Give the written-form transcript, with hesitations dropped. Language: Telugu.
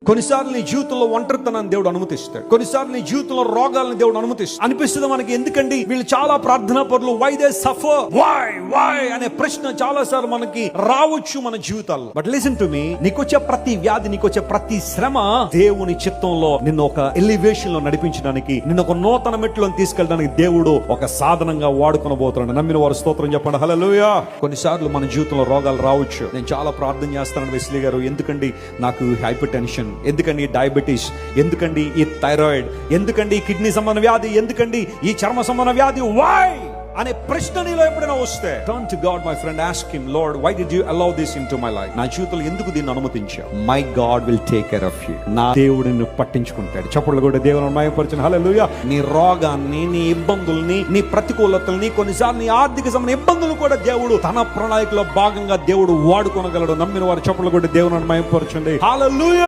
కొన్నిసార్లు నీ జీవితంలో ఒంటరితనాన్ని దేవుడు అనుమతిస్తాడు. కొన్నిసార్లు నీ జీవితంలో రోగాలను దేవుడు అనుమతిస్తాడు. అనిపిస్తుంది మనకి, ఎందుకండి వీళ్ళు చాలా ప్రార్థనా పరులు, వై దే సఫర్, వై అనే ప్రశ్న చాలా సార్లు మనకి రావచ్చు మన జీవితాల్లో. బట్ లిసన్ టు మీ, నీకొచ్చే ప్రతి వ్యాధి, నీకొచ్చే ప్రతి శ్రమ దేవుని చిత్తంలో నిన్ను ఒక ఎలివేషన్ లో నడిపించడానికి, నిన్ను ఒక నూతన మెట్లో తీసుకెళ్ళడానికి దేవుడు ఒక సాధనంగా వాడుకొనబోతున్నాడు. నమ్మిన వారు స్తోత్రం చెప్పండి, హల్లెలూయా. కొన్నిసార్లు మన జీవితంలో రోగాలు రావచ్చు. నేను చాలా ప్రార్థన చేస్తాను వెస్లీ గారు, ఎందుకండి నాకు హైపర్ టెన్షన్, ఎందుకండి డయాబెటీస్, ఎందుకండి ఈ థైరాయిడ్, ఎందుకండి ఈ కిడ్నీ సంబంధ వ్యాధి, ఎందుకండి ఈ చర్మ సంబంధ వ్యాధి, వై అనే ప్రశ్న నీలో ఎప్పుడైనా వస్తే, turn to God my friend, ask him, Lord why did you allow this into my life. నా జీవితంలో ఎందుకు దీన్ని అనుమతించావు? My God will take care of you. నా దేవుడు నిన్ను పట్టించుకుంటాడు. చప్పట్లు కూడా దేవుని మహిమపరచండి, హల్లెలూయా. నీ రోగాన్ని, నీ ఇబ్బందుల్ని, నీ ప్రతికూలతల్ని, కొన్నిసార్లు నీ ఆర్థిక సంబంధ ఇబ్బందులు కూడా దేవుడు తన ప్రణాళికలో భాగంగా దేవుడు వాడుకోనగలడు. నమ్మిన వారు చప్పట్లు కూడా దేవుని మహిమపరచండి, హల్లెలూయా.